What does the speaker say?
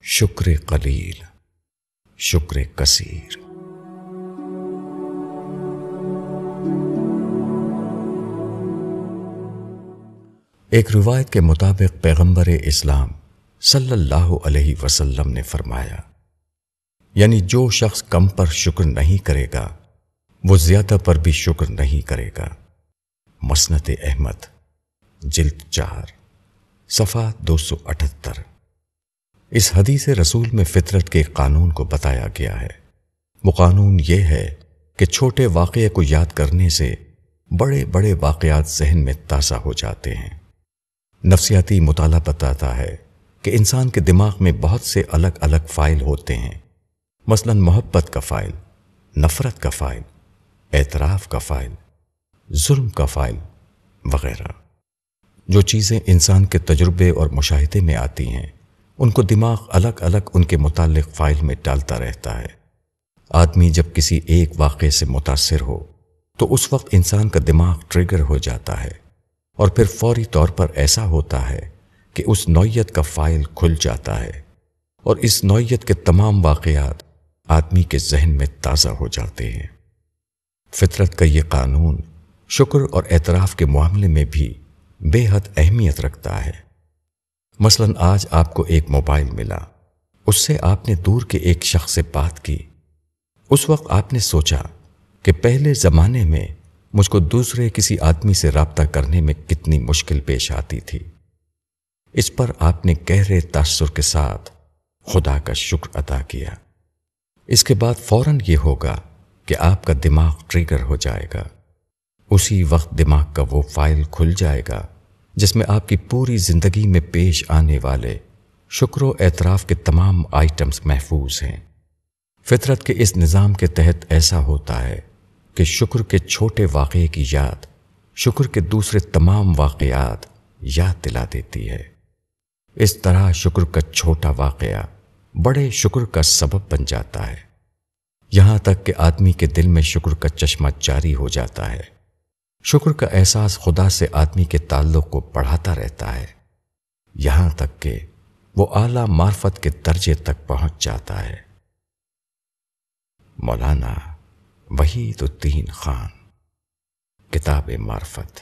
شکر قلیل شکر کثیر۔ ایک روایت کے مطابق پیغمبر اسلام صلی اللہ علیہ وسلم نے فرمایا، یعنی جو شخص کم پر شکر نہیں کرے گا وہ زیادہ پر بھی شکر نہیں کرے گا۔ مسند احمد جلد 4 صفحہ 278۔ اس حدیث رسول میں فطرت کے قانون کو بتایا گیا ہے۔ وہ قانون یہ ہے کہ چھوٹے واقعے کو یاد کرنے سے بڑے بڑے واقعات ذہن میں تازہ ہو جاتے ہیں۔ نفسیاتی مطالعہ بتاتا ہے کہ انسان کے دماغ میں بہت سے الگ الگ فائل ہوتے ہیں، مثلا محبت کا فائل، نفرت کا فائل، اعتراف کا فائل، ظلم کا فائل وغیرہ۔ جو چیزیں انسان کے تجربے اور مشاہدے میں آتی ہیں ان کو دماغ الگ الگ ان کے متعلق فائل میں ڈالتا رہتا ہے۔ آدمی جب کسی ایک واقعے سے متاثر ہو تو اس وقت انسان کا دماغ ٹریگر ہو جاتا ہے اور پھر فوری طور پر ایسا ہوتا ہے کہ اس نوعیت کا فائل کھل جاتا ہے اور اس نوعیت کے تمام واقعات آدمی کے ذہن میں تازہ ہو جاتے ہیں۔ فطرت کا یہ قانون شکر اور اعتراف کے معاملے میں بھی بے حد اہمیت رکھتا ہے۔ مثلا آج آپ کو ایک موبائل ملا، اس سے آپ نے دور کے ایک شخص سے بات کی۔ اس وقت آپ نے سوچا کہ پہلے زمانے میں مجھ کو دوسرے کسی آدمی سے رابطہ کرنے میں کتنی مشکل پیش آتی تھی۔ اس پر آپ نے گہرے تاثر کے ساتھ خدا کا شکر ادا کیا۔ اس کے بعد فوراً یہ ہوگا کہ آپ کا دماغ ٹریگر ہو جائے گا۔ اسی وقت دماغ کا وہ فائل کھل جائے گا جس میں آپ کی پوری زندگی میں پیش آنے والے شکر و اعتراف کے تمام آئٹمز محفوظ ہیں۔ فطرت کے اس نظام کے تحت ایسا ہوتا ہے کہ شکر کے چھوٹے واقعے کی یاد شکر کے دوسرے تمام واقعات یاد دلا دیتی ہے۔ اس طرح شکر کا چھوٹا واقعہ بڑے شکر کا سبب بن جاتا ہے، یہاں تک کہ آدمی کے دل میں شکر کا چشمہ جاری ہو جاتا ہے۔ شکر کا احساس خدا سے آدمی کے تعلق کو بڑھاتا رہتا ہے، یہاں تک کہ وہ اعلیٰ معرفت کے درجے تک پہنچ جاتا ہے۔ مولانا وحید الدین خان، کتاب معرفت۔